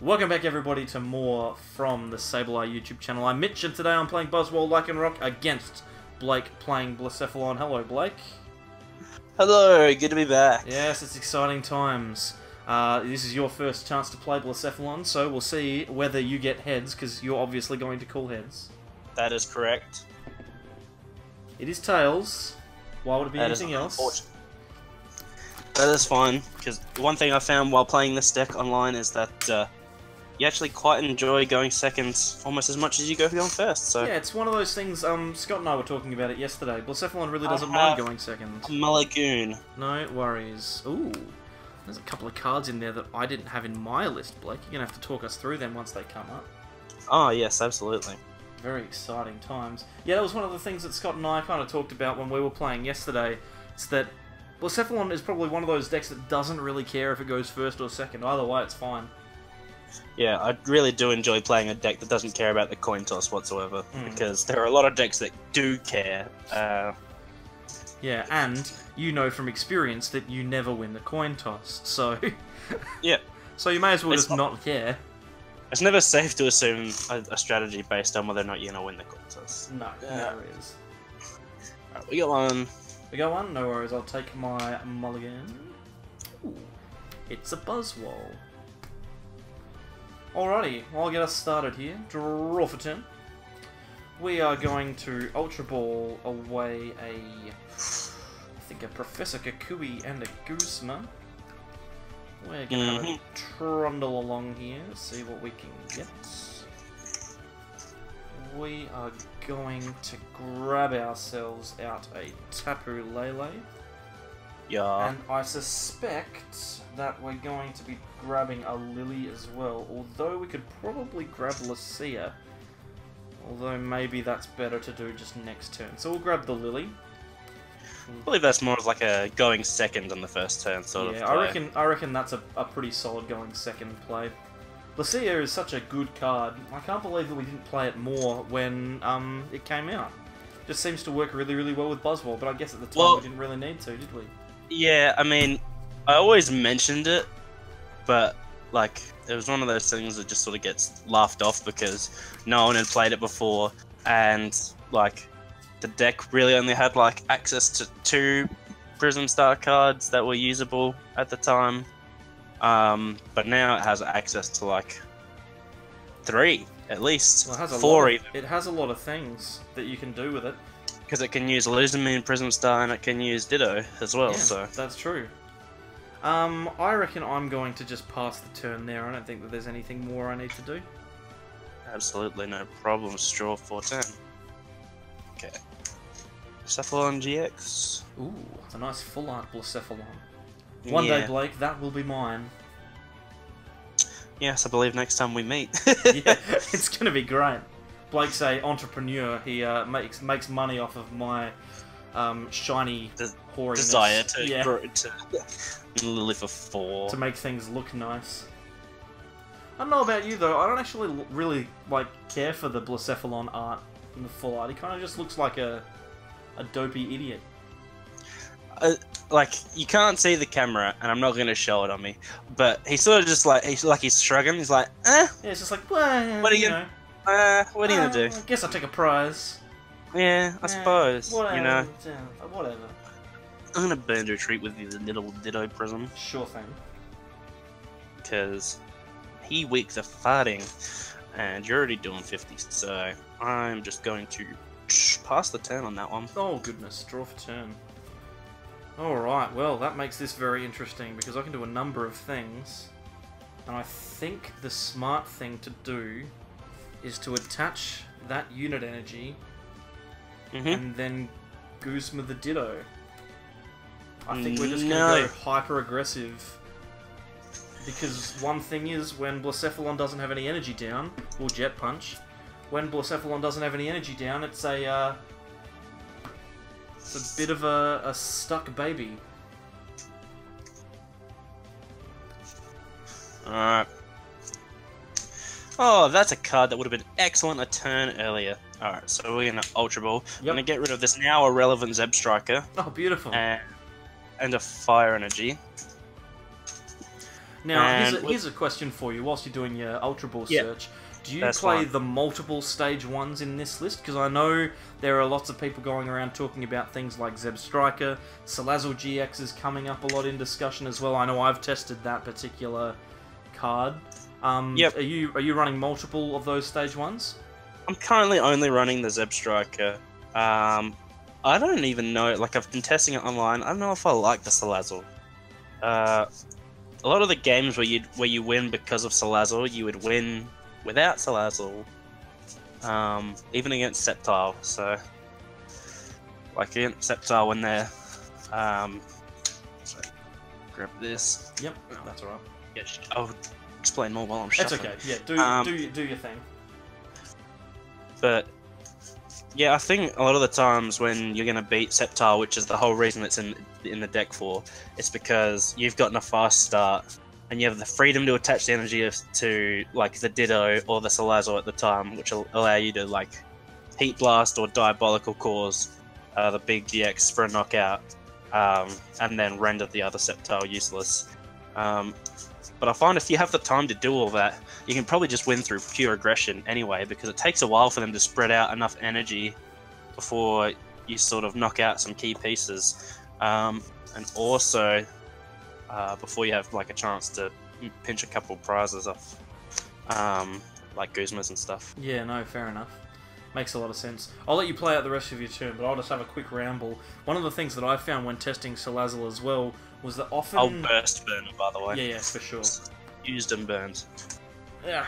Welcome back everybody to more from the Sableye YouTube channel. I'm Mitch and today I'm playing Buzzwole-Lycanroc against Blake playing Blacephalon. Hello Blake. Hello, good to be back. Yes, it's exciting times. This is your first chance to play Blacephalon, so we'll see whether you get heads, because you're obviously going to call heads. That is correct. It is tails. Why would it be anything else? That is fine, because one thing I found while playing this deck online is that you actually quite enjoy going second almost as much as you go first. So yeah, it's one of those things. Scott and I were talking about it yesterday. Blacephalon really doesn't mind going second. Mulligoon. No worries. Ooh, there's a couple of cards in there that I didn't have in my list, Blake. You're gonna have to talk us through them once they come up. Oh yes, absolutely. Very exciting times. Yeah, that was one of the things that Scott and I kind of talked about when we were playing yesterday. It's that Blacephalon is probably one of those decks that doesn't really care if it goes first or second. Either way, it's fine. Yeah, I really do enjoy playing a deck that doesn't care about the coin toss whatsoever, because there are a lot of decks that do care. Yeah, and you know from experience that you never win the coin toss, so... yeah. So you may as well just not care. It's never safe to assume a strategy based on whether or not you're going to win the coin toss. No, never is. Alright, we got one. We got one? No worries, I'll take my mulligan. Ooh, it's a Buzzwole. Alrighty, I'll get us started here. Draw for 10. We are going to Ultra Ball away I think a Professor Kukui and a Guzma. We're going to trundle along here, see what we can get. We are going to grab ourselves out a Tapu Lele. Yeah. And I suspect that we're going to be grabbing a Lillie as well, although we could probably grab Lisia. Although maybe that's better to do just next turn. So we'll grab the Lillie. I believe that's more of like a going second on the first turn sort of play. Yeah, I reckon that's a pretty solid going second play. Lisia is such a good card. I can't believe that we didn't play it more when it came out. Just seems to work really, really well with Buzzwole, but I guess at the time we didn't really need to, did we? Yeah, I mean, I always mentioned it, but like it was one of those things that just sort of gets laughed off because no one had played it before, and like the deck really only had like access to 2 Prism Star cards that were usable at the time. But now it has access to like 3 at least, well, it has 4 even. It has a lot of things that you can do with it. Because it can use Illusion Prism Star and it can use Ditto as well, Yeah, so... that's true. I reckon I'm going to just pass the turn there. I don't think that there's anything more I need to do. Absolutely no problem. Straw 410. Okay. Blacephalon GX. Ooh, it's a nice full art Blacephalon. One day, Blake, that will be mine. Yes, I believe next time we meet. Yeah, it's going to be great. Blake's a entrepreneur. He makes money off of my shiny hoariness. Desire to live for 4. To make things look nice. I don't know about you though. I don't actually really care for the Blacephalon art in the full art. He kind of just looks like a dopey idiot. Like you can't see the camera, and I'm not going to show it on me. But he's sort of just he's shrugging. He's like, eh. Yeah, it's just like, well, what are you gonna? What are you gonna do? I guess I'll take a prize. Yeah, I suppose. Whatever, you know. Whatever. I'm gonna burn to a treat with the little Ditto Prism. Sure thing. Because he weak the farting, and you're already doing 50, so I'm just going to pass the turn on that one. Oh goodness, draw for turn. Alright, well that makes this very interesting because I can do a number of things. And I think the smart thing to do is to attach that unit energy and then Guzma the Ditto. I think we're just going to go hyper aggressive. Because one thing is, when Blacephalon doesn't have any energy down, we'll Jet Punch. When Blacephalon doesn't have any energy down, it's a bit of a stuck baby. Alright. Oh, that's a card that would have been excellent a turn earlier. Alright, so we're going to Ultra Ball. I'm going to get rid of this now irrelevant Zeb Striker. Oh, beautiful. And a Fire Energy. Now, here's a question for you. Whilst you're doing your Ultra Ball search, do you play the multiple stage ones in this list? Because I know there are lots of people going around talking about things like Zebstrika. Salazzle GX is coming up a lot in discussion as well. I know I've tested that particular card. Yep. Are you running multiple of those stage ones? I'm currently only running the Zebstrika. I don't even know. Like, I've been testing it online. I don't know if I like the Salazzle. A lot of the games where you win because of Salazzle, you would win without Salazzle. Even against Sceptile. So, like against Sceptile when they're sorry, grab this. Yep, that's alright. Yeah, I'll explain more while I'm That's shuffling. okay. Yeah, do your thing. But yeah, I think a lot of the times when you're gonna beat Sceptile, which is the whole reason it's in the deck for, it's because you've gotten a fast start and you have the freedom to attach the energy to like the Ditto or the Salazzle at the time, which will allow you to like Heat Blast or Diabolical Cause the big GX for a knockout, and then render the other Sceptile useless. But I find if you have the time to do all that, you can probably just win through pure aggression anyway, because it takes a while for them to spread out enough energy before you sort of knock out some key pieces. And also, before you have like a chance to pinch a couple prizes off, like Guzmas and stuff. Yeah, no, fair enough. Makes a lot of sense. I'll let you play out the rest of your turn, but I'll just have a quick ramble. One of the things that I found when testing Salazzle as well was that often... I'll burst burn it, by the way. Yeah, for sure. Used and burned. Yeah.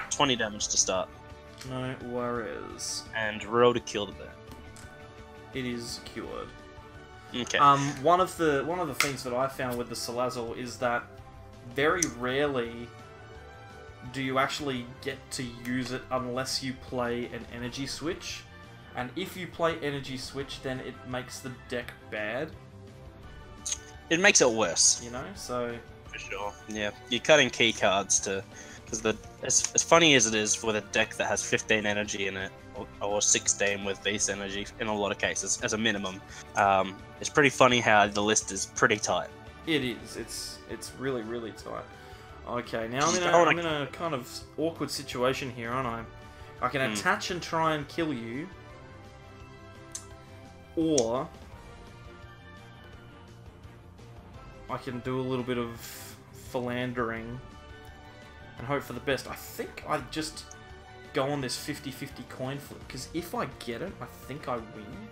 20 damage to start. No worries. And roll to kill the burn. It is cured. Okay. One of the things that I found with the Salazzle is that very rarely do you actually get to use it unless you play an energy switch. And if you play energy switch, then it makes the deck bad. It makes it worse. You know, so... For sure. Yeah, you're cutting key cards to... Because as funny as it is for the deck that has 15 energy in it, or 16 with Beast energy in a lot of cases, as a minimum, it's pretty funny how the list is pretty tight. It is. It's really, really tight. Okay, now I'm in a kind of awkward situation here, aren't I? I can attach and try and kill you, or I can do a little bit of philandering and hope for the best. I think I just go on this 50-50 coin flip, because if I get it, I think I win.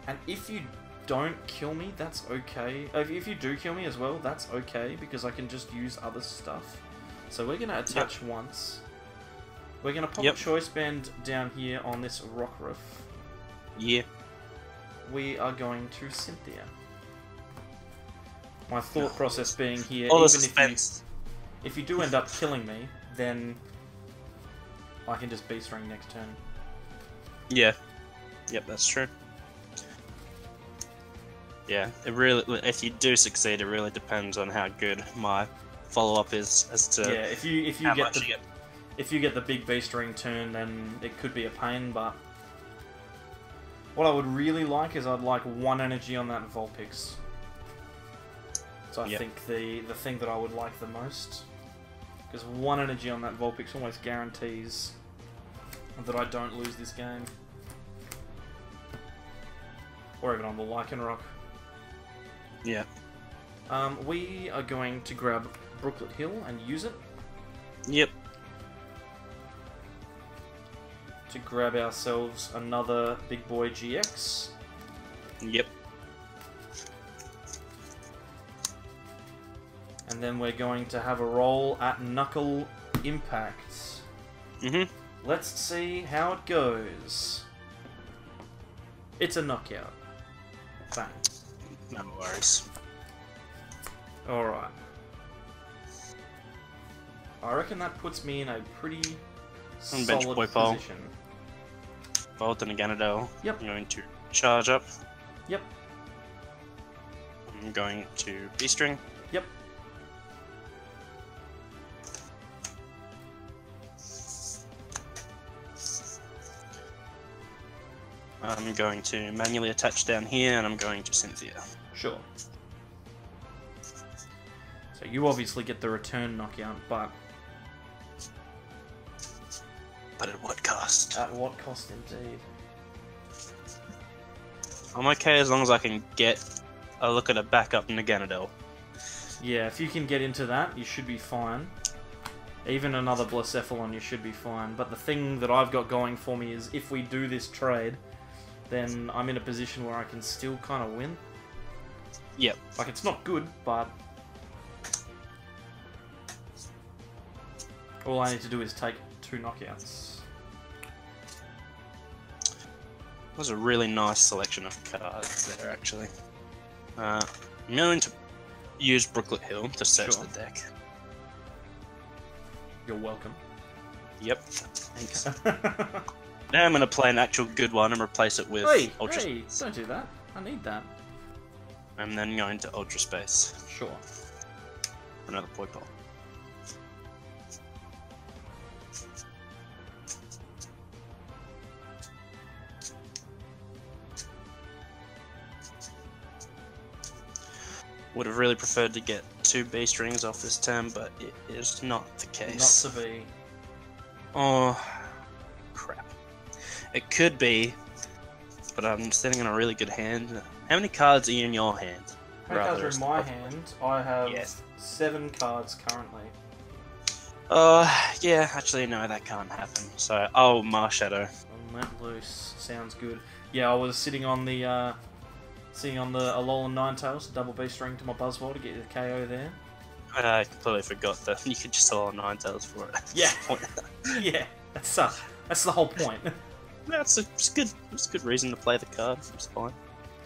And if you don't kill me, that's okay. If you do kill me as well, that's okay, because I can just use other stuff. So we're going to attach once. We're going to pop a Choice Band down here on this Rockruff. Yeah. We are going to Cynthia. My thought process being here, all the even suspense. if you do end up killing me, then I can just Beast Ring next turn. Yeah. Yep, that's true. Yeah, it really. If you do succeed, it really depends on how good my follow-up is as to if you get the big Beast Ring turn, then it could be a pain. But what I would really like is I'd like 1 energy on that Vulpix. So I think the thing that I would like the most, because 1 energy on that Vulpix almost guarantees that I don't lose this game, or even on the Lycanroc. Yeah. We are going to grab Brooklet Hill and use it. Yep. To grab ourselves another Big Boy GX. Yep. And then we're going to have a roll at Knuckle Impact. Let's see how it goes. It's a knockout. Bang. No worries. Alright. I reckon that puts me in a pretty solid position. Bolt and a Ganadel. Yep. I'm going to charge up. Yep. I'm going to B-String. Yep. I'm going to manually attach down here, and I'm going to Cynthia. Sure. So So you obviously get the return knockout, but at what cost? At what cost, indeed. I'm okay as long as I can get a look at a backup Naganadel. Yeah, if you can get into that, you should be fine. Even another Blacephalon, you should be fine. But the thing that I've got going for me is if we do this trade, then I'm in a position where I can still kind of win. Yep. Like, it's not good, but all I need to do is take 2 knockouts. That was a really nice selection of cards there, actually. I'm going to use Brooklet Hill to search the deck. You're welcome. Yep. Thanks. Now I'm going to play an actual good one and replace it with Ultra Space. Don't do that. I need that. I'm then going to Ultra Space. Sure. Another Poipole. Would have really preferred to get 2 B strings off this turn, but it is not the case. Not to be. Oh, crap. It could be, but I'm sitting in a really good hand. How many cards are in your hand? How many cards are in my hand? I have 7 cards currently. Yeah, actually, no, that can't happen. So, oh, Marshadow. Let loose. Sounds good. Yeah, I was sitting on the Alolan Ninetales, double B string to my Buzzwole to get the KO there. I completely forgot that you could just sell Ninetales for it. Yeah. Yeah, that's the whole point. That's it's good. It's a good reason to play the card. It's fine.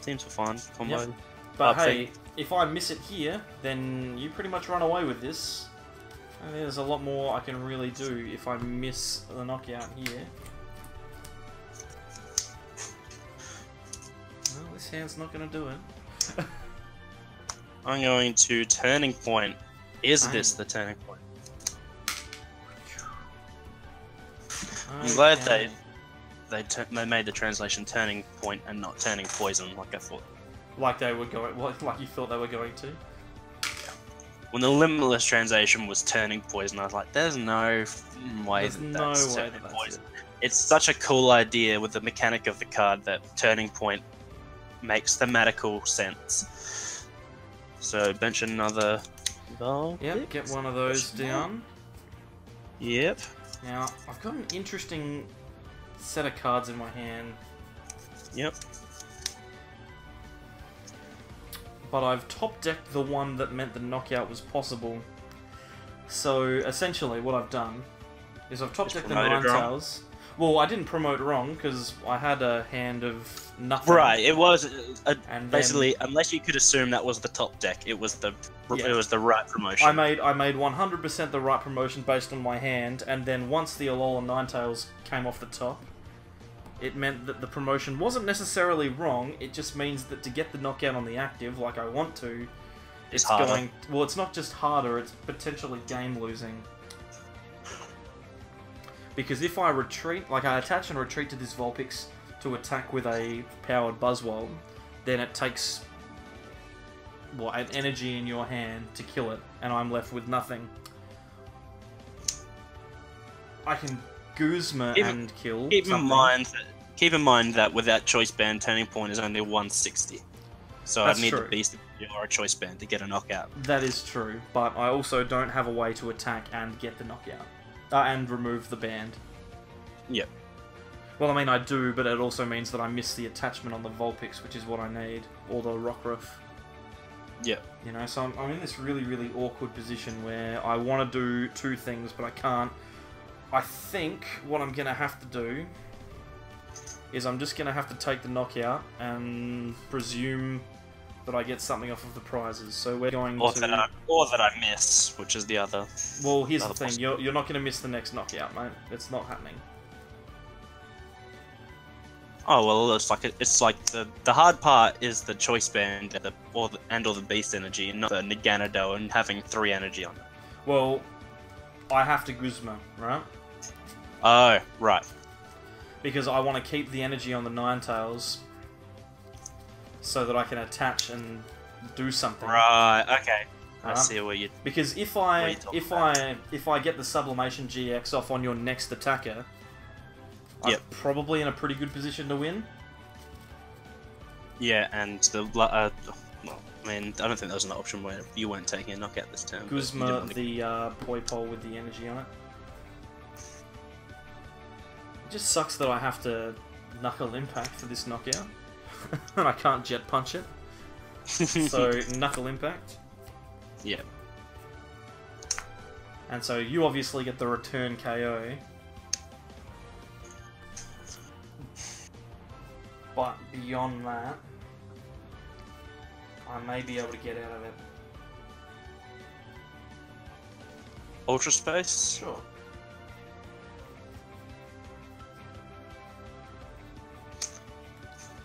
Teams are fine. Combo. Yep. But hey, if I miss it here, then you pretty much run away with this. And there's a lot more I can really do if I miss the knockout here. Well, this hand's not going to do it. I'm going to Turning Point. Is this the Turning Point? I'm glad they made the translation Turning Point and not Turning Poison, like I thought. Like they were going, like you thought they were going to. When the Limitless translation was Turning Poison, I was like, "There's no way that's Turning Poison." It's such a cool idea with the mechanic of the card that Turning Point makes thematical sense. So bench another. Yep, get one of those down. Yep. Now I've got an interesting set of cards in my hand. Yep. But I've top decked the one that meant the knockout was possible. So essentially, what I've done is I've top decked the Ninetales. Well, I didn't promote wrong because I had a hand of nothing. Right, it was basically then, unless you could assume that was the top deck, it was the right promotion. I made 100% the right promotion based on my hand, and then once the Alolan Ninetales came off the top, it meant that the promotion wasn't necessarily wrong. It just means that to get the knockout on the active, like I want to, it's harder. Well, it's not just harder; it's potentially game losing. Because if I retreat, like I attach and retreat to this Vulpix to attack with a powered Buzzwole, then it takes an energy in your hand to kill it, and I'm left with nothing. I can Guzma and kill. Keep in mind that without Choice Band, Turning Point is only 160. So I'd need the Beast or a Choice Band to get a knockout. That is true, but I also don't have a way to attack and get the knockout. And remove the band. Yep. Well, I mean, I do, but it also means that I miss the attachment on the Vulpix, which is what I need. Or the Rockruff. Yep. You know, so I'm in this really, really awkward position where I want to do 2 things, but I can't. I think what I'm going to have to do is I'm just going to have to take the knockout and presume that I get something off of the prizes. So we're going or that I miss, which is the other. Well, here's the thing: you're not going to miss the next knockout, mate. It's not happening. Oh well, it's like the hard part is the Choice Band or the Beast Energy, and not the Naganadel and having 3 energy on it. Well, I have to Guzma, right? Oh, right. Because I want to keep the energy on the Ninetales so that I can attach and do something. Right, okay. I see where you. Because if I get the Sublimation GX off on your next attacker, I'm probably in a pretty good position to win. Yeah, and the well, I mean, I don't think there was an option where you weren't taking a knockout this turn. Guzma, the Poipole with the energy on it. It just sucks that I have to Knuckle Impact for this knockout, and I can't Jet Punch it. So Knuckle Impact. Yeah. And so you obviously get the return KO. But beyond that, I may be able to get out of it. Ultra Space? Sure.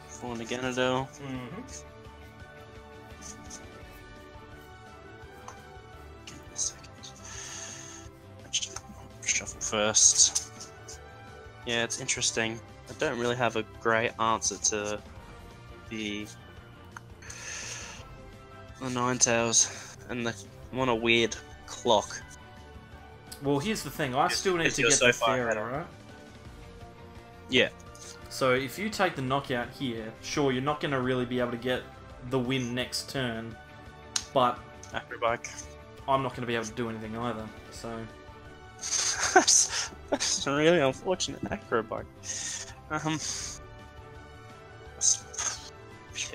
For an Ganondorf. Mm-hmm. Give me a second. Shuffle first. Yeah, it's interesting. I don't really have a great answer to the Ninetales, and I'm on a weird clock. Well, here's the thing. I still need to get the Fairy, right? Yeah. So if you take the knockout here, sure, you're not going to really be able to get the win next turn, but Acrobike. I'm not going to be able to do anything either, so... That's really unfortunate, Acrobike.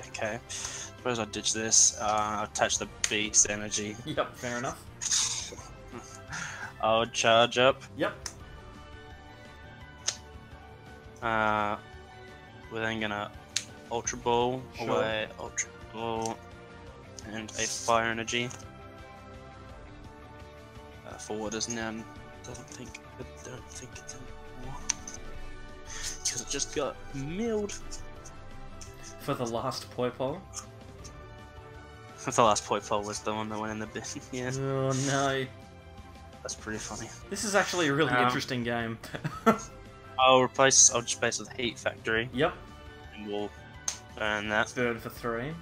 Okay. Suppose I'll ditch this. I'll attach the Beast Energy. Yep, fair enough. I'll charge up. Yep. We're then gonna Ultra Ball away, Ultra Ball, and a Fire Energy. Forward is now. I don't think it's anymore because it just got milled. For the last Poipole. The last Poipole was the one that went in the bin. Yeah. Oh no. That's pretty funny. This is actually a really interesting game. I'll just base with Heat Factory. Yep. And we'll burn that. Burn for 3.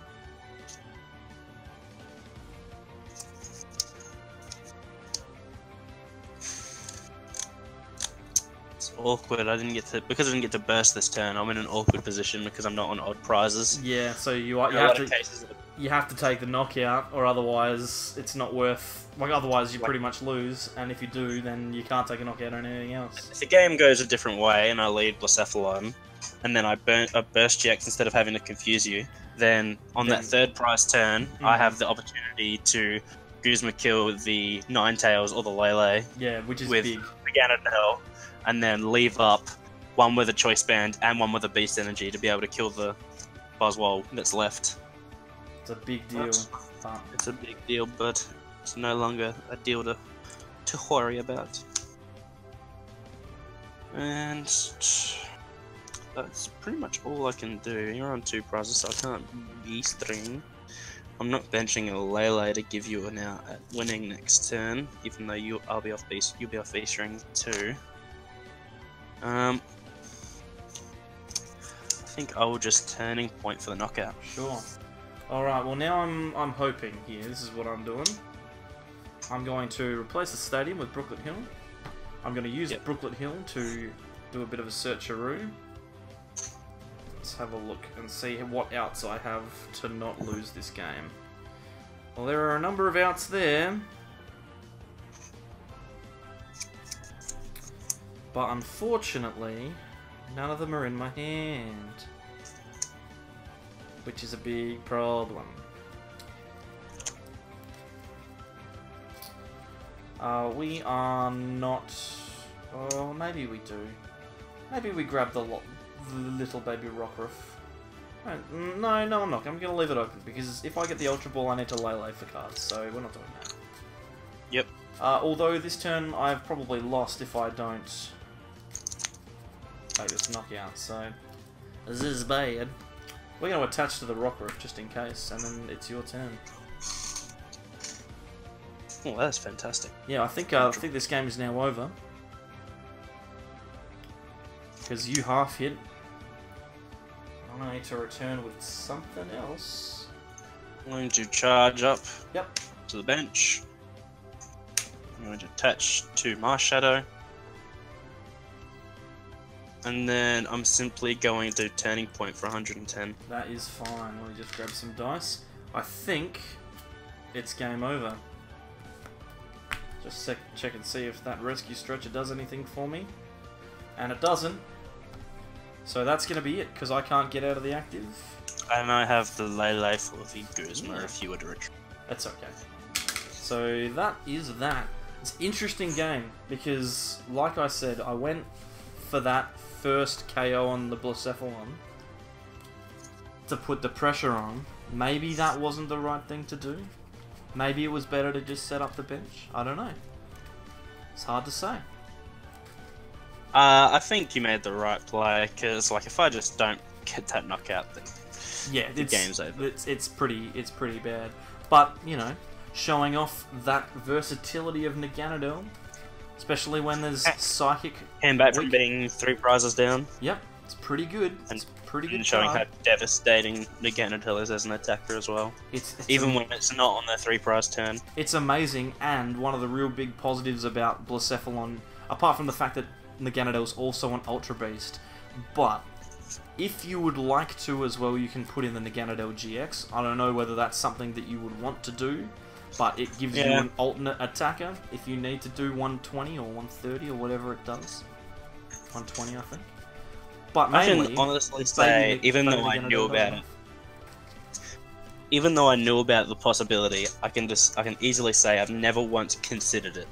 It's awkward. Because I didn't get to burst this turn. I'm in an awkward position because I'm not on odd prizes. Yeah, so you have to take the knockout, or otherwise it's not worth. Like otherwise you pretty much lose, and if you do, then you can't take a knockout or anything else. If the game goes a different way and I lead Blacephalon, and then I burst GX instead of having to confuse you, then that third prize turn, I have the opportunity to Guzma kill the Ninetales or the Lele. Yeah, which is with big. The Ganondorf, and then leave up one with a Choice Band and one with a Beast Energy to be able to kill the Buzzwole that's left. It's a big deal. It's a big deal, but it's no longer a deal to worry about. And that's pretty much all I can do. You're on 2 prizes, so I can't B-string. I'm not benching a Lele to give you an out at winning next turn, even though you'll be off B-string too. I think I will just turning point for the knockout. Sure. Alright, well now I'm hoping here. This is what I'm doing. I'm going to replace the stadium with Brooklet Hill. I'm going to use Brooklet Hill to do a bit of a searcheroo. Let's have a look and see what outs I have to not lose this game. Well, there are a number of outs there. But unfortunately, none of them are in my hand. Which is a big problem. We are not... Oh, maybe we do. Maybe we grab the little baby Rockruff. No, I'm not. I'm going to leave it open, because if I get the Ultra Ball, I need to Lele for cards, so we're not doing that. Yep. Although this turn, I've probably lost if I don't take this knockout, so... This is bad. We're going to attach to the Rockruff, just in case, and then it's your turn. Oh, that's fantastic. Yeah, I think this game is now over. Because you half hit. I need to return with something else. I'm going to charge up. Yep. to the bench. I'm going to attach to Marshadow. And then I'm simply going to Turning Point for 110. That is fine. Let me just grab some dice. I think it's game over. Just check and see if that rescue stretcher does anything for me. And it doesn't. So that's going to be it, because I can't get out of the active. And I have the Lele for the Guzma if you were to retrieve. That's okay. So that is that. It's an interesting game, because, like I said, I went for that first KO on the Blacephalon to put the pressure on. Maybe that wasn't the right thing to do. Maybe it was better to just set up the bench. I don't know. It's hard to say. I think you made the right play, because like if I just don't get that knockout, then yeah, the game's over. It's pretty bad. But you know, showing off that versatility of Naganadel, especially when there's psychic. Came back from being 3 prizes down. Yep, it's pretty good. It's pretty good. And showing how devastating Naganadel is as an attacker as well. It's even when it's not on their 3 prize turn. It's amazing, and one of the real big positives about Blacephalon, apart from the fact that Naganadel is also an Ultra Beast, but if you would like to as well, you can put in the Naganadel GX. I don't know whether that's something that you would want to do, but it gives you an alternate attacker if you need to do 120 or 130 or whatever it does. 120, I think. But mainly, I can honestly say, even though I knew about it, even though I knew about the possibility, I can easily say I've never once considered it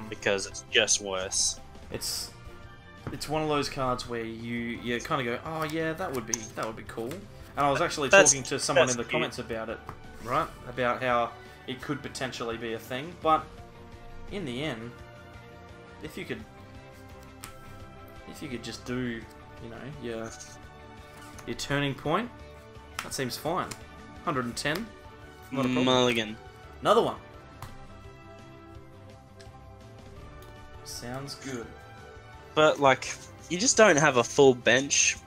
because it's just worse. It's one of those cards where you kind of go, oh yeah, that would be cool. And I was actually talking to someone in the comments about it, right? About how it could potentially be a thing, but in the end, if you could just do, you know, your turning point, that seems fine. 110, not a problem. Mulligan. Another one. Sounds good. But, like, you just don't have a full bench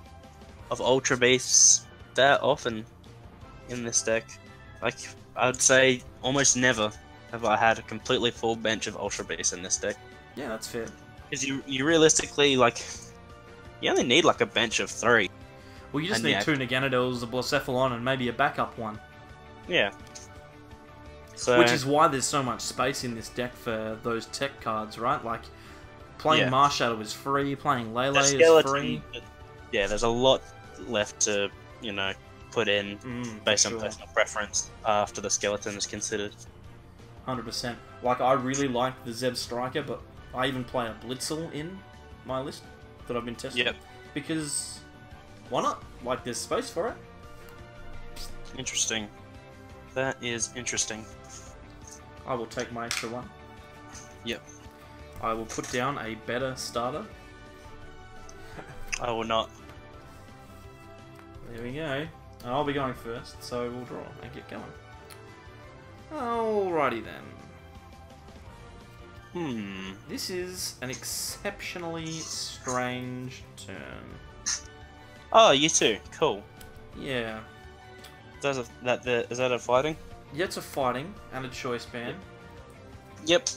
of Ultra Beasts that often in this deck. Like, I'd say almost never have I had a completely full bench of Ultra Beasts in this deck. Yeah, that's fair. Because you realistically, like, you only need, like, a bench of 3. Well, you just need 2 Naganadels, a Blacephalon, and maybe a backup one. Yeah. So, which is why there's so much space in this deck for those tech cards, right? Like, playing Marshadow is free, playing Lele is free. Yeah, there's a lot left to, you know, put in based on personal preference after the skeleton is considered. 100%. Like, I really like the Zeb Striker, but I even play a Blitzle in my list that I've been testing. Yep. Because, why not? Like, there's space for it. Interesting. That is interesting. I will take my extra one. Yep. I will put down a better starter. I will not. There we go. And I'll be going first, so we'll draw and get going. Alrighty then. This is an exceptionally strange turn. Oh, you too. Cool. Yeah. Is that a fighting? Yeah, it's a fighting and a choice band. Yep.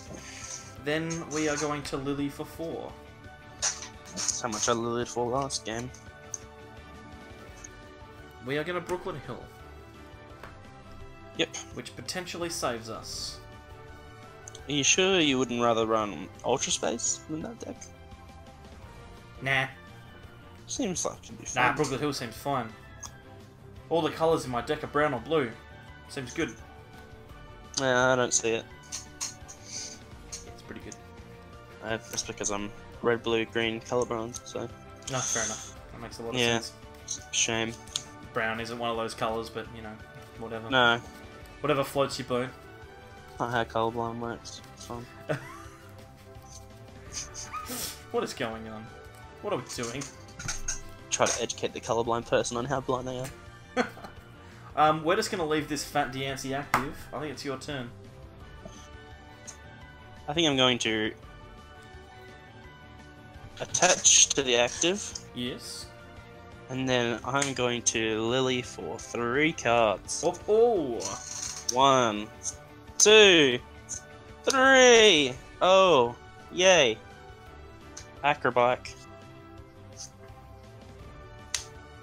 Then we are going to Lillie for 4. That's how much I Lillied for last game. We are going to Brooklet Hill. Yep. Which potentially saves us. Are you sure you wouldn't rather run Ultra Space than that deck? Nah. Seems like it'd be fun. Nah, Brooklet Hill seems fine. All the colours in my deck are brown or blue. Seems good. Yeah, I don't see it. It's pretty good. That's because I'm red, blue, green, colorblind, so... No, fair enough. That makes a lot of sense. Shame. Brown isn't one of those colours, but, you know, whatever. No. Whatever floats your boat. Not how colorblind works. It's fine. What is going on? What are we doing? Try to educate the colorblind person on how blind they are. We're just going to leave this fat Diancie active. I think it's your turn. I think I'm going to attach to the active. Yes. And then I'm going to Lillie for 3 cards. Oh! 1, 2, 3. Oh, yay. Acrobike.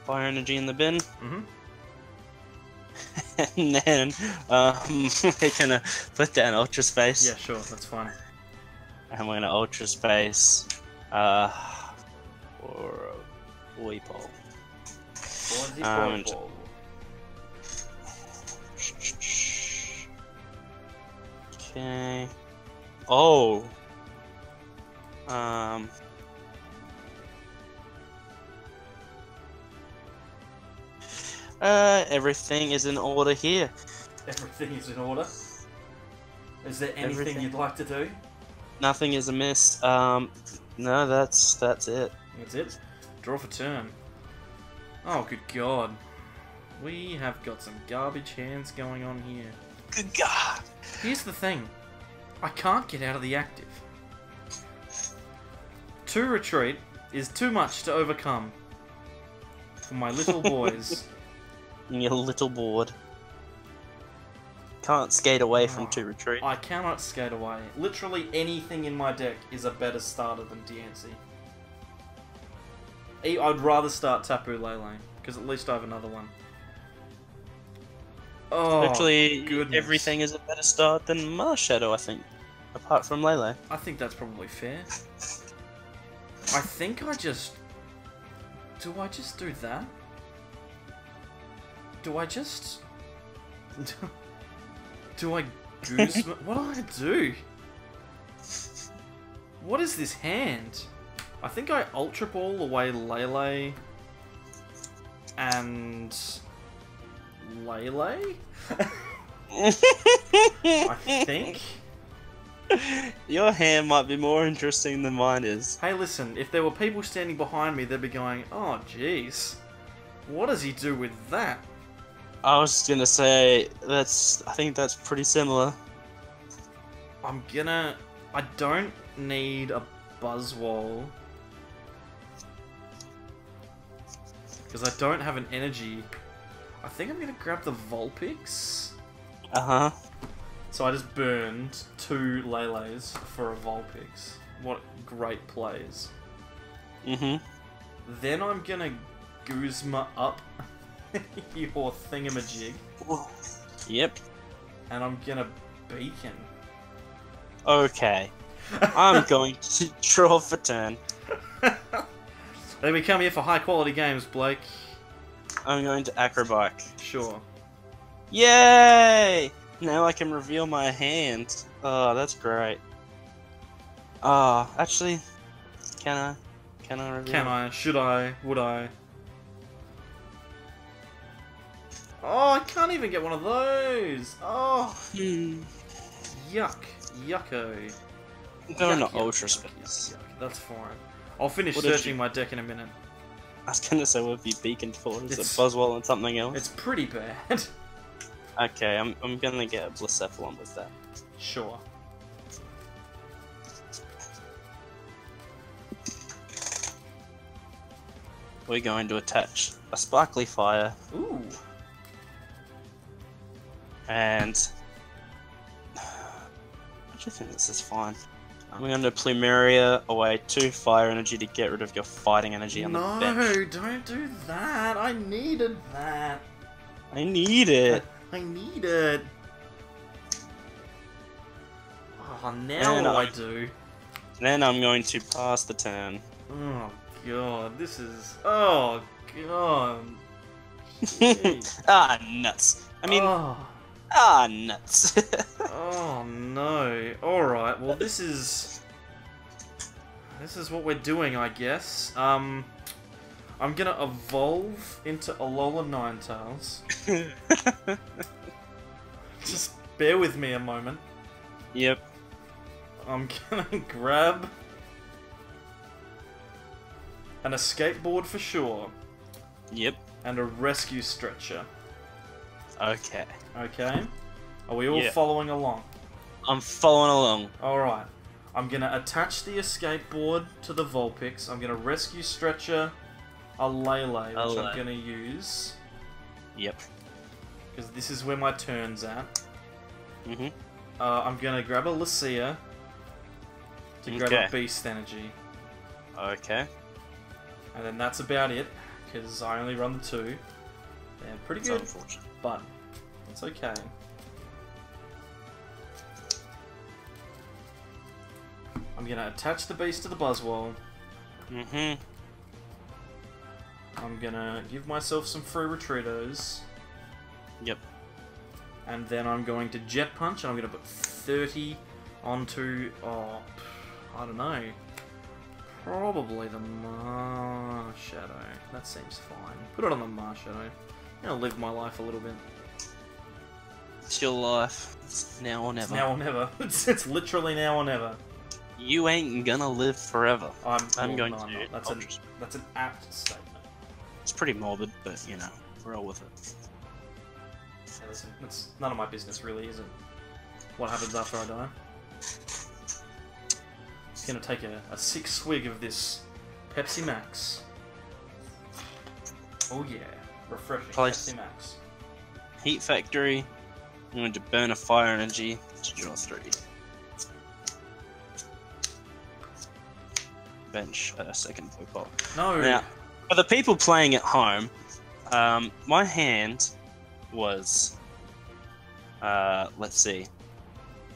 Fire energy in the bin. Mm-hmm. And then we're gonna put down Ultra Space. Yeah, sure, that's fine. And we're gonna Ultra Space for Weepole. Okay. Oh. Everything is in order here. Everything is in order. Is there anything Everything. you'd like to do? Nothing is amiss. No, that's it. That's it. Draw for turn. Oh, good God. We have got some garbage hands going on here. Good God. Here's the thing. I can't get out of the active. 2 retreat is too much to overcome for my little boys. You're a little bored. Can't skate away from 2 retreat. I cannot skate away. Literally anything in my deck is a better starter than Diancie. I'd rather start Tapu Lele, because at least I have another one. Oh, Literally goodness. everything is a better start than Marshadow, I think. Apart from Lele. I think that's probably fair. I think I just... Do I just do that? Do I just... Do I Guzma? What do I do? What is this hand? I think I Ultra Ball away Lele and Lele? I think. Your hand might be more interesting than mine is. Hey, listen, if there were people standing behind me, they'd be going, oh, jeez, what does he do with that? I was just gonna say, I think that's pretty similar. I don't need a Buzzwole. Because I don't have an energy. I think I'm gonna grab the Vulpix. Uh-huh. So I just burned 2 Leles for a Vulpix. What great plays. Mm-hmm. Then I'm gonna Guzma up your thingamajig. Yep. And I'm gonna Beacon. Okay. I'm going to draw for turn. Then we come here for high quality games, Blake. I'm going to Acrobike. Sure. Yay! Now I can reveal my hand. Oh, that's great. Actually, can I reveal? Can I? Should I? Would I? Oh, I can't even get one of those! Oh! Yuck. Yucko. Going to Yuck, Ultra yuck, Space. yuck. That's fine. I'll finish What did searching you- my deck in a minute. I was gonna say, what have you beaconed for? Is it It's- Buzzwole and something else? It's pretty bad. Okay, I'm gonna get a Blacephalon with that. Sure. We're going to attach a Sparkly Fire Ooh. and... I just think this is fine. We're going to Plumeria away 2 Fire Energy to get rid of your Fighting Energy on the bench. No, don't do that. I needed that. I need it! I need it. Oh, now And what do I do? Then I'm going to pass the turn. Oh god, this is... Oh god. Jeez. Ah, nuts. I mean, Oh, nuts. oh no. Alright, well this is... This is what we're doing, I guess. I'm gonna evolve into Alolan Ninetales. Just bear with me a moment. Yep. I'm gonna grab an escape board for sure, Yep. and a rescue stretcher. Okay. Okay? Are we all Yeah. following along? I'm following along. Alright. I'm gonna attach the escape board to the Vulpix. I'm gonna rescue stretcher a Lele, which Lele. I'm gonna use. Yep. Because this is where my turn's at. Mhm. I'm gonna grab a Lisia to grab a Beast Energy. Okay. And then that's about it, because I only run the 2. They're pretty good, Unfortunate. but it's okay. I'm gonna attach the Beast to the Buzzwole. Mm-hmm. I'm gonna give myself some free Retreatos. Yep. And then I'm going to Jet Punch, and I'm gonna put 30 onto, oh, I don't know. Probably the Marshadow. That seems fine. Put it on the Marshadow. I'm gonna live my life a little bit. It's your life. It's now or never. It's now or never. It's literally now or never. You ain't gonna live forever. I'm going no, to. That's an apt statement. It's pretty morbid, but you know, we're all with it. Yeah, listen, it's none of my business, really, is it? What happens after I die? I'm gonna take a sick swig of this Pepsi Max. Oh yeah, refreshing Pepsi Max. Heat Factory. I'm going to burn a fire energy to draw 3. Bench a second Pokeball. No. Now, for the people playing at home, my hand was, let's see,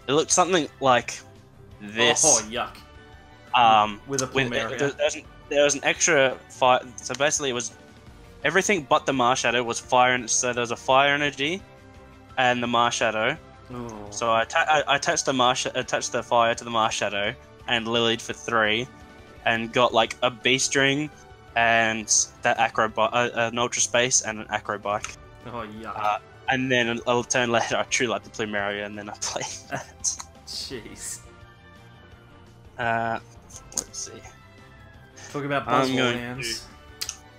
it looked something like this. Oh yuck. With a Plumeria. There was an extra fire. So basically, it was everything but the Marshadow was fire. So there was a fire energy, and the Marshadow. Oh. So I attached the fire to the Marshadow and Lillied for 3, and got like a Beast Ring, and that an Ultra Space and an Acro Bike. Oh yuck. And then a turn later, I True Light the Plumeria, and then I played that. Jeez. Let's see. Talk about Buzzwole hands.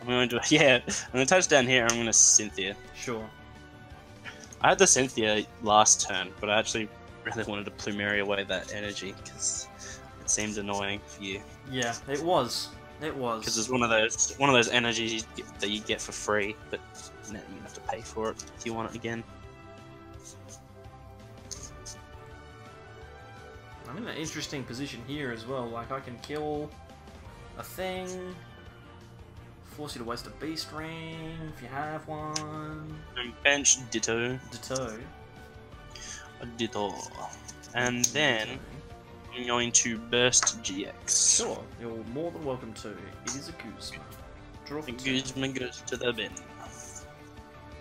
I'm going to touch down here. I'm going to Cynthia. Sure. I had the Cynthia last turn, but I actually really wanted to Plumeria away that energy because it seemed annoying for you. Yeah, it was. It was. Because it's one of those energies that you get for free, but you have to pay for it if you want it again. I'm in an interesting position here as well. Like, I can kill a thing, force you to waste a Beast Ring if you have one. And bench Ditto. A Ditto. And then I'm going to Burst GX. Sure, you're more than welcome to. It is a Guzma. Draw for Guzma goes to the bin.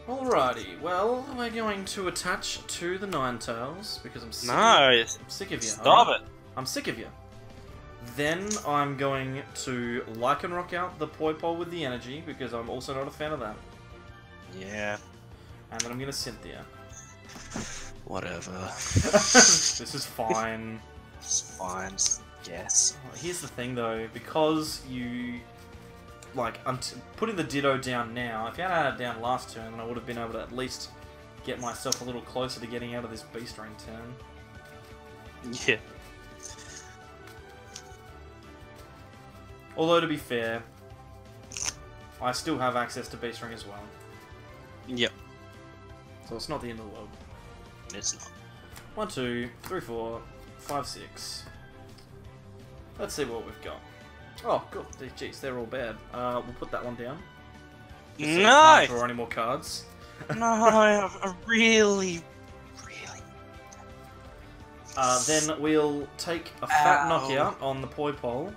Alrighty, well, we're going to attach to the Ninetales because I'm sick of you. Stop it. I'm sick of you. Then I'm going to Lycanroc out the Poipole with the energy because I'm also not a fan of that. Yeah. And then I'm going to Cynthia. Whatever. This is fine. It's fine. Yes. Here's the thing though, because you... Like, I'm putting the Ditto down now. If you had had it down last turn, then I would have been able to at least get myself a little closer to getting out of this Beast Ring turn. Yeah. Although, to be fair, I still have access to Beast Ring as well. Yep. So it's not the end of the world. It's not. 1, 2, 3, 4, 5, 6. Let's see what we've got. Oh, good. Jeez, they're all bad. We'll put that one down. So no! Can't draw any more cards. No, I really... Then we'll take a fat knockout on the Poipole.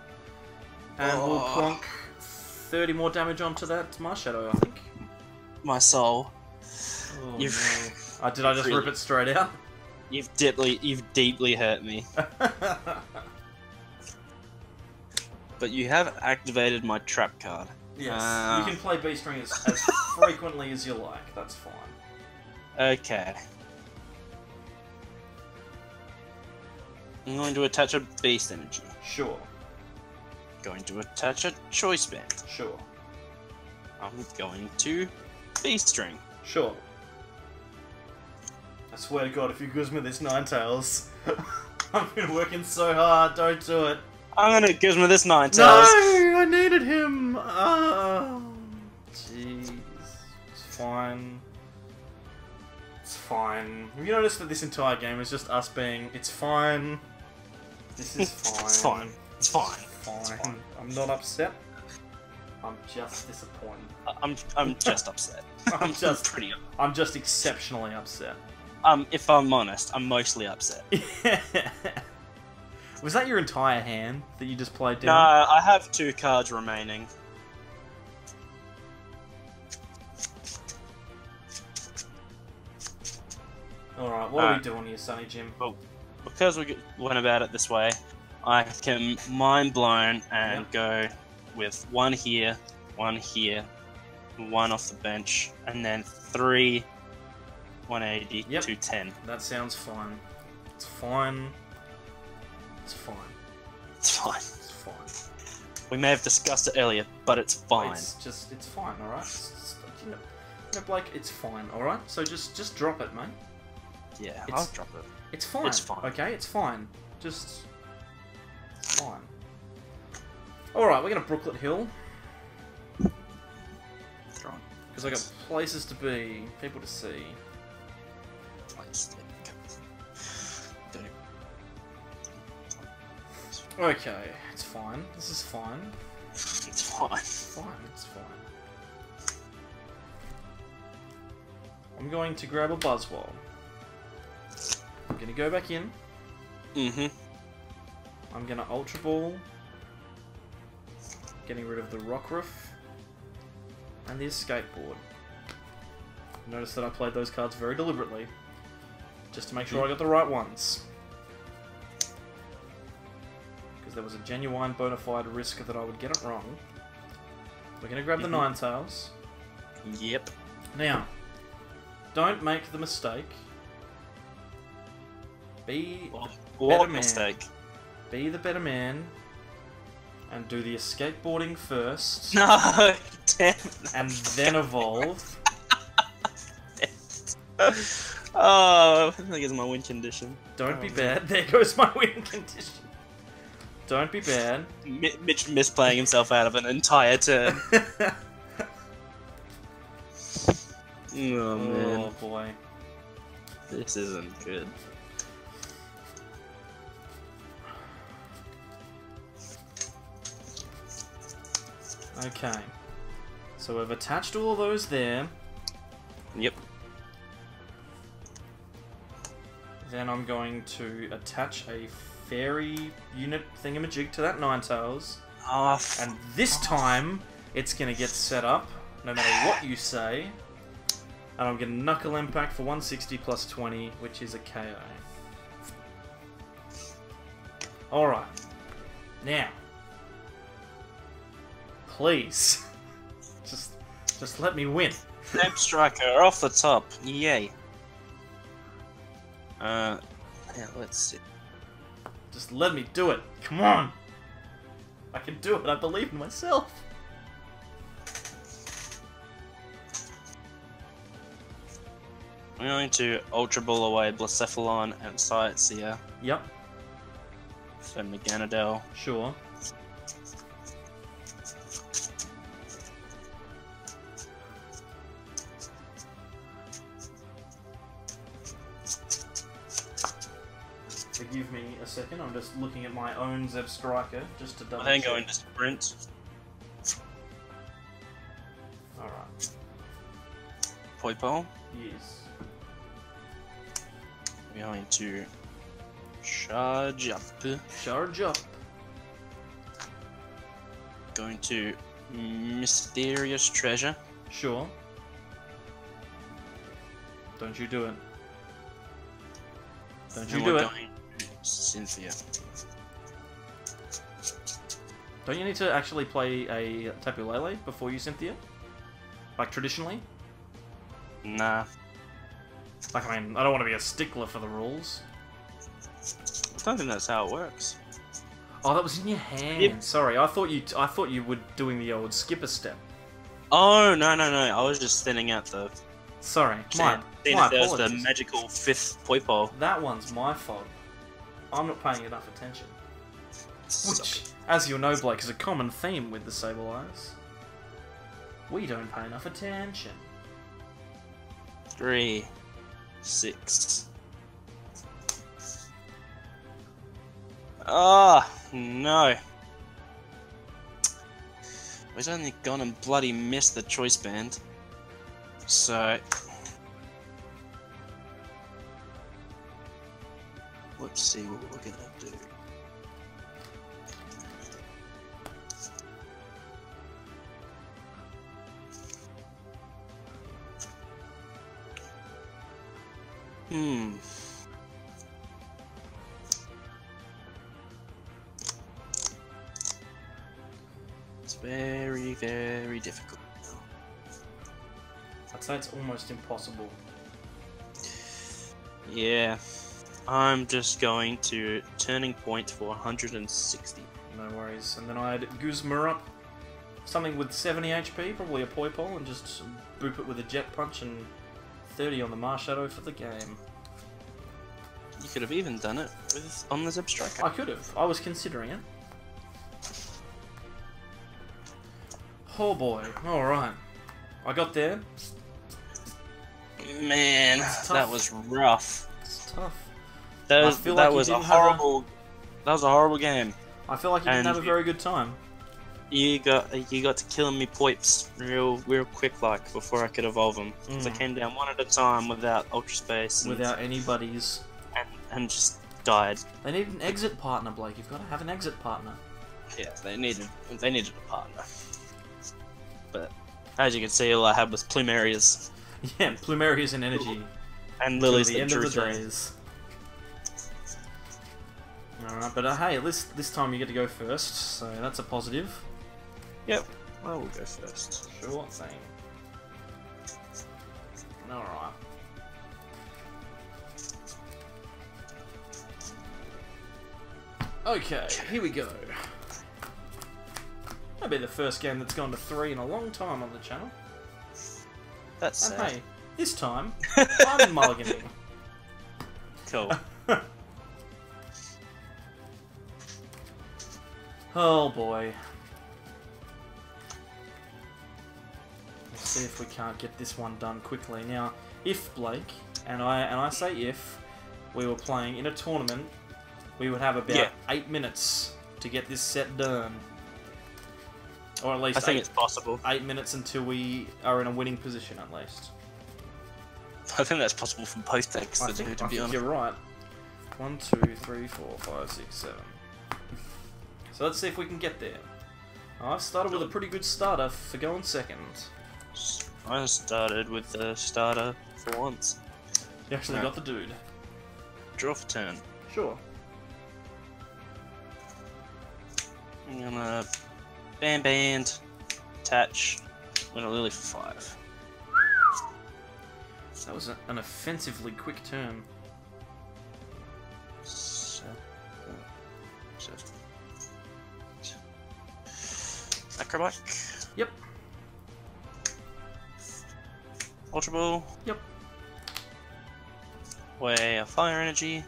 And we'll plonk 30 more damage onto that Marshadow, I think. My soul. Oh, did I just rip it straight out? You've deeply hurt me. But you have activated my trap card. Yes, you can play Beast Ring as frequently as you like, that's fine. Okay. I'm going to attach a Beast Energy. Sure. Going to attach a Choice Band. Sure. I'm going to Beast String. Sure. I swear to God, if you Guzma this Ninetales, I've been working so hard, don't do it. I'm gonna Guzma this Ninetales. No! I needed him! Oh, jeez. It's fine. It's fine. Have you noticed that this entire game is just us being, it's fine. This is fine. It's fine. It's fine. Fine. It's fine. I'm not upset. I'm just disappointed. I'm just upset. I'm just pretty. I'm just exceptionally upset. If I'm honest, I'm mostly upset. Was that your entire hand that you just played down? No, I have 2 cards remaining. Alright, what are we doing here, Sonny Jim? Well, because we went about it this way, I can mind blown and go with 1 here, 1 here, 1 off the bench, and then 3 180 to 10. That sounds fine. It's fine. It's fine. It's fine. It's fine. We may have discussed it earlier, but it's fine. It's fine, alright? You know, Blake, it's fine, alright? So just drop it, mate. Yeah, I'll drop it. It's fine. It's fine. Okay, it's fine. It's fine. Alright, we're gonna Brooklet Hill. Because I got places to be, people to see. Okay, it's fine. This is fine. It's fine. It's fine. It's fine. I'm going to grab a Buzzwole. I'm gonna go back in. I'm gonna Ultra Ball. Getting rid of the Rockruff. And the Escape Board. Notice that I played those cards very deliberately. Just to make sure I got the right ones. Because there was a genuine bona fide risk that I would get it wrong. We're going to grab the Ninetales. Yep. Now, don't make the mistake. Be the better man. Be the better man. And do the escape boarding first. No, damn it. And then evolve. Oh, I think it's my win condition. Don't be bad. There goes my win condition. Don't be bad. Mitch misplaying himself out of an entire turn. Oh man. Oh boy. This isn't good. Okay. So we've attached all of those there. Yep. Then I'm going to attach a fairy unit thingamajig to that Ninetales. Oh, and this time, it's going to get set up, no matter what you say. And I'm going to Knuckle Impact for 160 plus 20, which is a KO. Alright. Now. Please. Just let me win. Snap Striker off the top. Yay. Yeah, let's see. Just let me do it. Come on. I can do it. I believe in myself. I'm going to Ultra Ball away Blacephalon and Cynthia. Yep. For Meganadel. Sure. Forgive me a second, I'm just looking at my own Zeb Striker, just to double check. I think going to Sprint. Alright. Poipole. Yes. We're going to Charge Up. Charge up. Going to Mysterious Treasure. Sure. Don't you do it. Don't you do it. Going to Cynthia. Don't you need to actually play a Tapu Lele before you Cynthia? Like traditionally? Nah. Like, I mean, I don't want to be a stickler for the rules. I don't think that's how it works. Oh, that was in your hand. Yep. Sorry, I thought you were doing the old skipper step. Oh, no. I was just thinning out the... Sorry, my There's apologies. the magical 5th Poipole. That one's my fault. I'm not paying enough attention. Which, as you'll know, Blake, is a common theme with the Sableyes. We don't pay enough attention. 3, 6. Ah, no. We've only gone and bloody missed the choice band. So... let's see what we're gonna do. It's very, very difficult. I'd say it's almost impossible. Yeah. I'm just going to turning point for 160. No worries. And then I'd Guzma up. Something with 70 HP, probably a Poipole, and just boop it with a Jet Punch and 30 on the Marshadow for the game. You could have even done it with on the Zebstrika. I could have. I was considering it. Oh boy. Alright. I got there. Man, that was rough. It's tough. That was a horrible game. I feel like you didn't have a very good time. You got to killing me poips real quick like before I could evolve them. Because I came down one at a time without Ultra Space. Without any buddies. And just died. They need an exit partner, Blake. You've got to have an exit partner. Yeah, they needed a partner. But as you can see, all I had was Plumerias. Yeah, Plumerias and Energy. And Lilies the end of the days. Alright, but hey, this time you get to go first, so that's a positive. Yep, I will go first. Sure thing. Alright. Okay, here we go. That'll be the first game that's gone to 3 in a long time on the channel. That's and sad. Hey, this time, I'm mulliganing. Cool. Oh boy. Let's see if we can't get this one done quickly. Now, if Blake, and I say if, we were playing in a tournament, we would have about 8 minutes to get this set done. Or at least I think it's possible. 8 minutes until we are in a winning position, at least. I think that's possible for both decks I to do, think to be honest. you're right. 1, 2, 3, 4, 5, 6, 7. So let's see if we can get there. I've started with a pretty good starter for going second. I started with the starter for once. You actually got the dude. Draw for turn. Sure. I'm gonna band, attach, win a Lillie for 5. That was an offensively quick turn. Acrobat. Yep. Ultra Ball. Yep. Way a Fire Energy.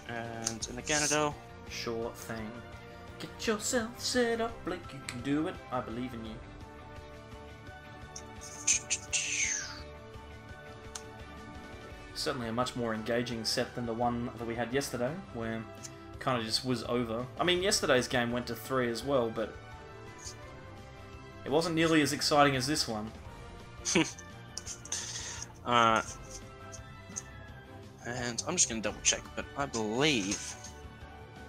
And an Aganadel. Sure thing. Get yourself set up, Blake. You can do it. I believe in you. Certainly a much more engaging set than the one that we had yesterday, where kind of just was over. I mean, yesterday's game went to 3 as well, but it wasn't nearly as exciting as this one. And I'm just going to double check, but I believe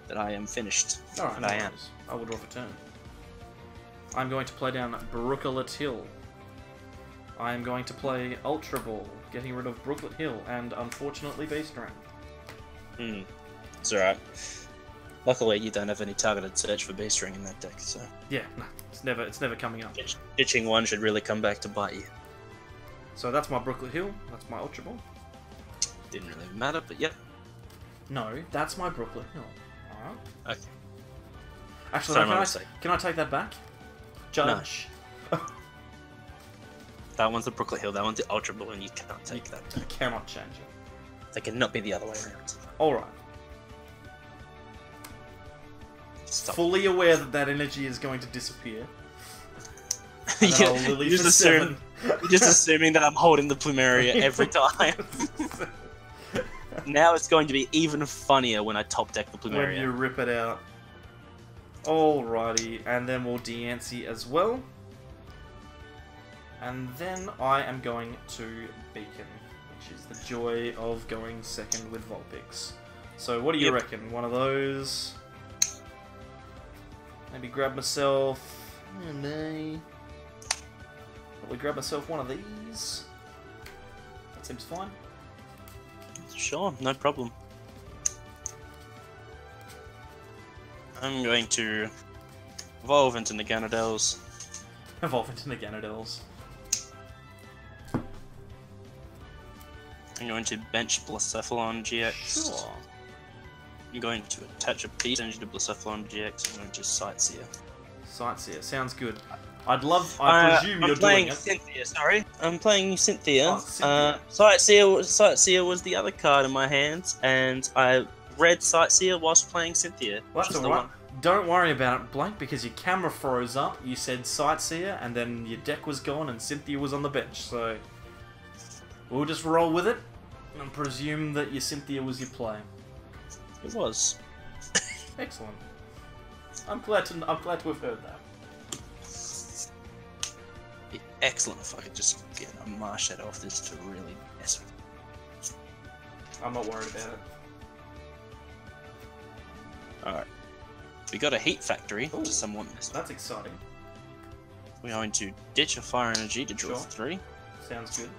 that I am finished. Alright, and I am. I will draw for turn. I'm going to play down Brooklet Hill. I am going to play Ultra Ball, getting rid of Brooklet Hill, and unfortunately Beast Ring. It's alright. Luckily, you don't have any targeted search for Beast Ring in that deck, so... Yeah, no, it's never coming up. Ditching one should really come back to bite you. So that's my Brooklet Hill, that's my Ultra Ball. Didn't really matter, but yep. No, that's my Brooklet Hill. Alright. Okay. Actually, Sorry, can I take that back? Judge. No. That one's the Brooklet Hill, that one's the Ultra Ball, and you cannot take that. You cannot change it. They cannot be the other way around. Alright. Stop. Fully aware that that energy is going to disappear. And then I'll Lillie for 7. You're just assuming that I'm holding the Plumeria every time. Now it's going to be even funnier when I top deck the Plumeria. When you rip it out. Alrighty, and then we'll Diancie as well. And then I am going to Beacon, which is the joy of going second with Vulpix. So what do you reckon? One of those? Maybe grab myself... Oh no. Probably grab myself one of these. That seems fine. Sure, no problem. I'm going to evolve into Naganadels. Evolve into Naganadels. I'm going to bench Blacephalon GX. Sure. I'm going to attach a piece energy to Blacephalon GX. I'm going to Sightseer. Sightseer, sounds good. I presume you're doing it. Cynthia, sorry. I'm playing Cynthia. Oh, Cynthia. Sightseer was the other card in my hands, and I read Sightseer whilst playing Cynthia. Well, that's alright. Don't worry about it, Blank, because your camera froze up, you said Sightseer, and then your deck was gone and Cynthia was on the bench, so... We'll just roll with it, and presume that your Cynthia was your play. It was. Excellent. I'm glad to have heard that. Be excellent if I could just get a Marshadow off this to really mess with it. I'm not worried about it. Alright. We got a Heat Factory to somewhat mess with. That's exciting. We're going to ditch a Fire Energy to draw 3. Sounds good.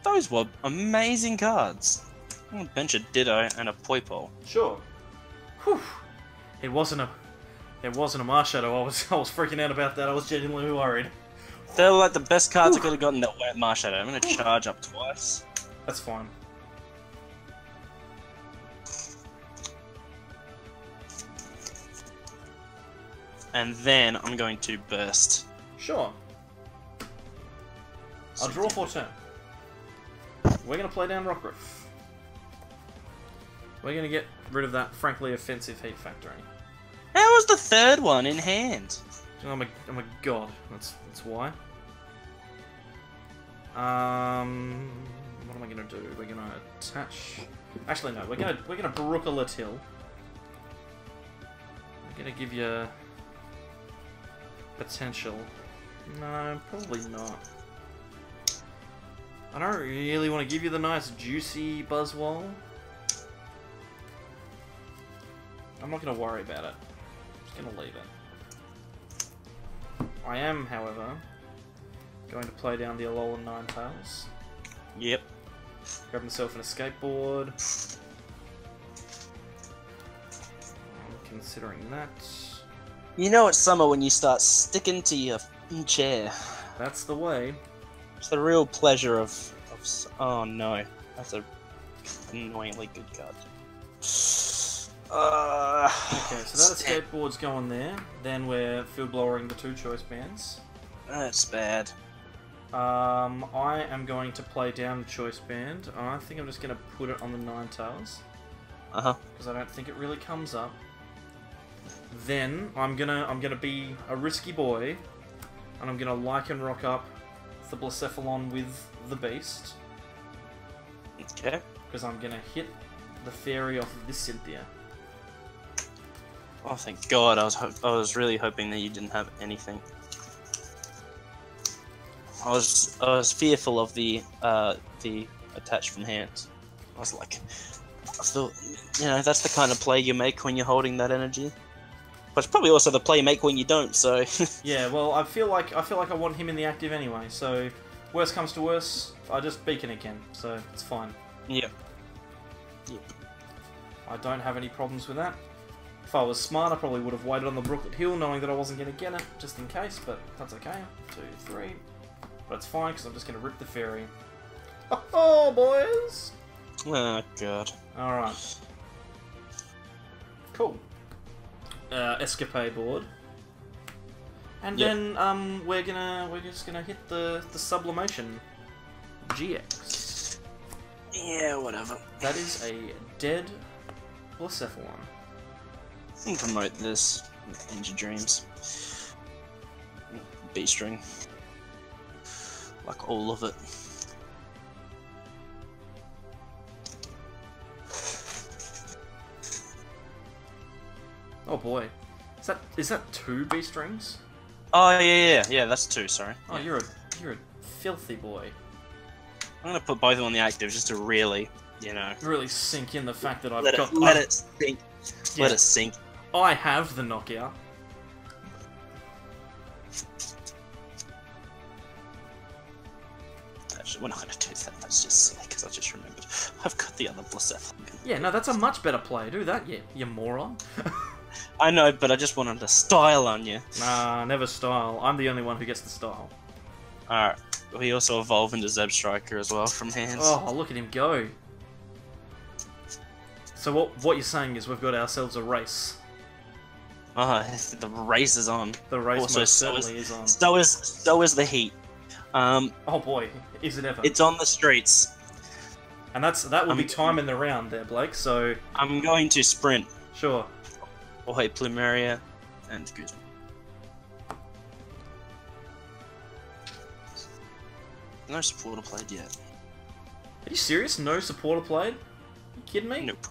Those were amazing cards. I'm gonna bench a Ditto and a Poipole. Sure. Whew. It wasn't a Marshadow. I was freaking out about that. I was genuinely worried. They're like the best cards I could have gotten that were Marshadow. I'm gonna charge up twice. That's fine. And then I'm going to burst. Sure. I'll draw for turn. We're going to play down Rockruff. We're going to get rid of that frankly offensive Heat Factory. How was the third one in hand? Oh my god, that's why. What am I going to do? We're going to attach... Actually no, we're going to Brooklet Hill. I'm going to give you potential. No, probably not. I don't really want to give you the nice juicy Buzzwole. I'm not going to worry about it. I'm just going to leave it. I am, however, going to play down the Alolan Ninetales. Yep. Grab myself an escape board. I'm considering that. You know it's summer when you start sticking to your chair. That's the way. It's the real pleasure of oh no, that's a annoyingly good card. Okay, so that escape board's going there. Then we're field blowering the 2 choice bands. That's bad. I am going to play down the choice band. I think I'm just going to put it on the Ninetales. Because I don't think it really comes up. Then I'm gonna be a risky boy, and I'm gonna Lycanroc up the Blacephalon with the Beast. Okay. Because I'm gonna hit the fairy off of this Cynthia. Oh, thank God! I was really hoping that you didn't have anything. I was fearful of the attach from hand. I was like, I thought, you know, that's the kind of play you make when you're holding that energy. But it's probably also the play you make when you don't. So. Yeah, well, I feel like I want him in the active anyway. So, worst comes to worst, I just beacon again. So it's fine. Yep. I don't have any problems with that. If I was smart, I probably would have waited on the Brooklet Hill, knowing that I wasn't going to get it, just in case. But that's okay. 2, 3. But it's fine because I'm just going to rip the fairy. Oh, boys! Oh God. All right. Cool. Escapade board, and then we're just gonna hit the Sublimation GX. Yeah, whatever. That is a dead Blacephalon. And promote this. End your dreams. B-string. Like all of it. Oh boy. Is that 2 B strings? Oh yeah, that's 2, sorry. Oh, you're a filthy boy. I'm gonna put both of them on the active just to really, you know, Really sink in the fact that I've let got... it sink. Yeah. Let it sink. I have the knockout. Actually, we're not gonna do that. That's just silly because I just remembered. I've got the other Blacephalon. Yeah, no, that's a much better play. Do that, you moron. I know, but I just wanted to style on you. Nah, never style. I'm the only one who gets the style. Alright. We also evolve into Zeb Striker as well from hands. Oh, look at him go. So what you're saying is we've got ourselves a race. The race is on. The race also, most certainly is on. So is the heat. Oh boy, is it ever. It's on the streets. And that will be time in the round there, Blake, so... I'm going to sprint. Sure. Jorge Plumeria and Guzma. No supporter played yet. Are you serious? No supporter played? You kidding me? Nope.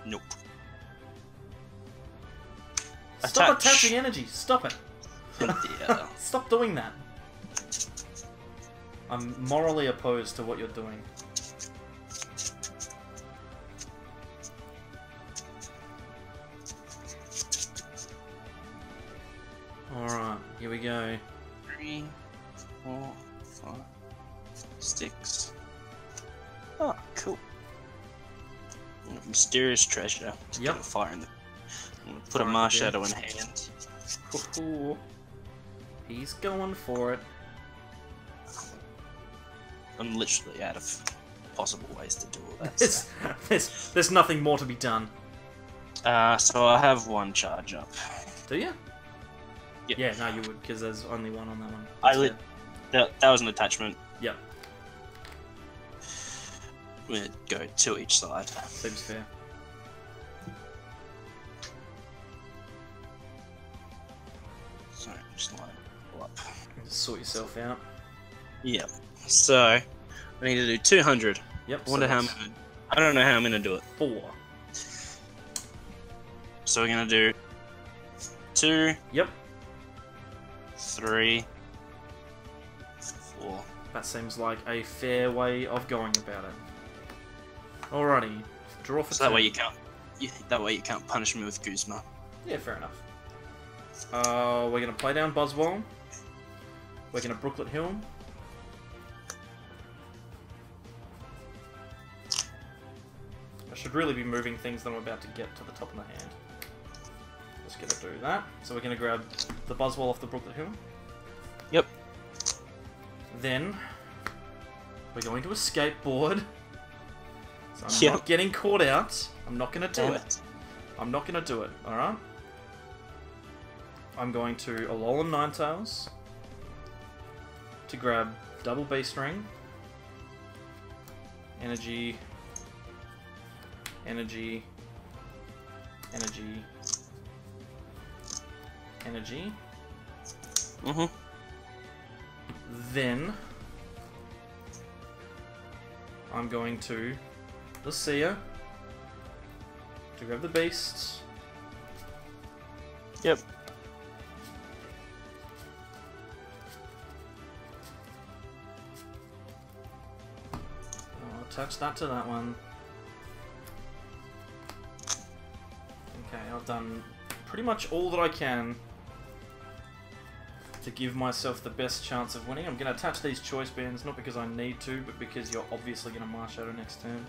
Nope. Stop attaching energy. Stop it. Cynthia. Stop doing that. I'm morally opposed to what you're doing. Alright, here we go. 3, 4, 5, 6. Oh, cool. Mysterious treasure. Just Yep. gonna fire in the. I'm gonna put a Fire Marshadow in hand. Ooh. He's going for it. I'm literally out of possible ways to do all that. There's nothing more to be done. So I have 1 charge up. Do you? Yep. Yeah, no, you would, because there's only 1 on that one. That was an attachment. Yep. We're gonna go 2 each side. Seems fair. Sorry, just line it all up. Just sort yourself out. Yep. So I need to do 200. Yep. I wonder how I don't know how I'm gonna do it. 4. So we're gonna do 2. Yep. 3. 4. That seems like a fair way of going about it. Alrighty. Draw for So that 2. way you can't. That way you can't punish me with Guzma. Yeah, fair enough. We're gonna play down Buzzwole. We're gonna Brooklet Hill. I should really be moving things that I'm about to get to the top of my hand. Just gonna do that. So we're gonna grab the Buzzwole off the Brooklet Hill. Yep. Then we're going to a skateboard. So I'm Yep. not getting caught out. I'm not gonna do Damn it. I'm not gonna do it, alright? I'm going to Alolan Ninetales to grab double B string, energy, energy, energy, energy. Then I'm going to Lisia to grab the beasts. Yep. I'll attach that to that one. Okay, I've done pretty much all that I can to give myself the best chance of winning. I'm going to attach these choice bands, not because I need to, but because you're obviously going to Marshadow next turn.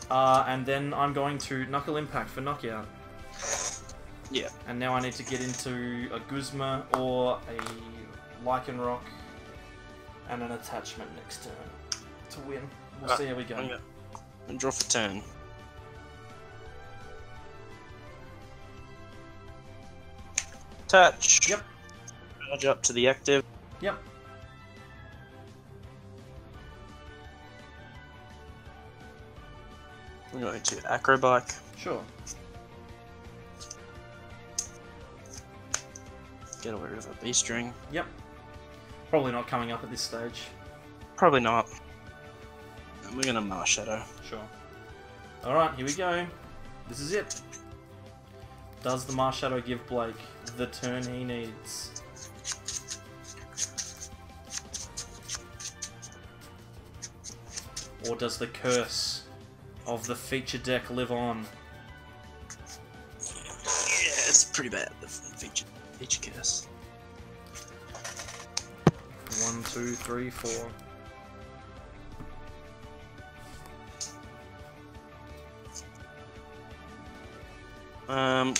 And then I'm going to Knuckle Impact for knockout. Yeah. And now I need to get into a Guzma or a Lycanroc and an attachment next turn to win. We'll see how we go. I'm gonna draw for turn. Touch. Yep. Charge up to the active. Yep. I'm going to Acrobike. Sure. Get rid of a B-string. Yep. Probably not coming up at this stage. Probably not. And we're gonna Marshadow. Sure. Alright, here we go. This is it. Does the Marshadow give Blake the turn he needs? Or does the curse of the feature deck live on? Yeah, it's pretty bad, the feature curse. 1, 2, 3, 4.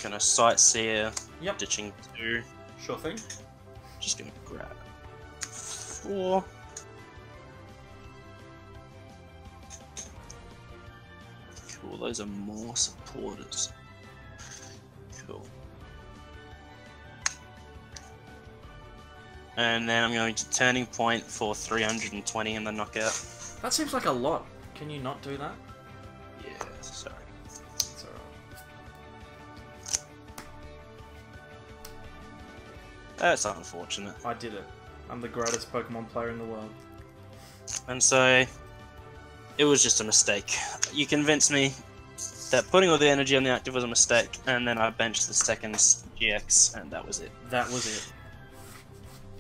Gonna Sightseer. Yep. Ditching 2. Sure thing. Just gonna grab 4. Cool, those are more supporters. Cool. And then I'm going to Turning Point for 320 in the knockout. That seems like a lot. Can you not do that? Yeah, sorry. It's alright. That's unfortunate. I did it. I'm the greatest Pokemon player in the world. And so, it was just a mistake. You convinced me that putting all the energy on the active was a mistake, and then I benched the second GX, and that was it. That was it.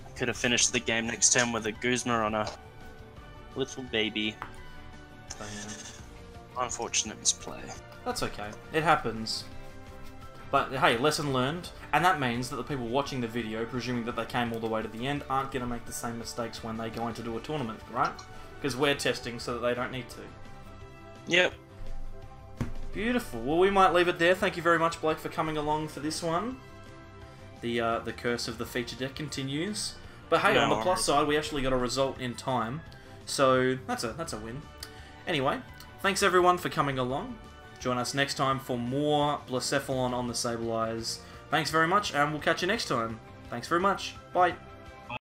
I could have finished the game next turn with a Guzma on a little baby. Unfortunate misplay. That's okay. It happens. But hey, lesson learned. And that means that the people watching the video, presuming that they came all the way to the end, aren't going to make the same mistakes when they go in to do a tournament, right? Because we're testing so that they don't need to. Yep. Beautiful. Well, we might leave it there. Thank you very much, Blake, for coming along for this one. The curse of the feature deck continues. But hey, on the plus side, we actually got a result in time. So that's a win. Anyway, thanks everyone for coming along. Join us next time for more Blacephalon on the Sableyes. Thanks very much, and we'll catch you next time. Thanks very much. Bye.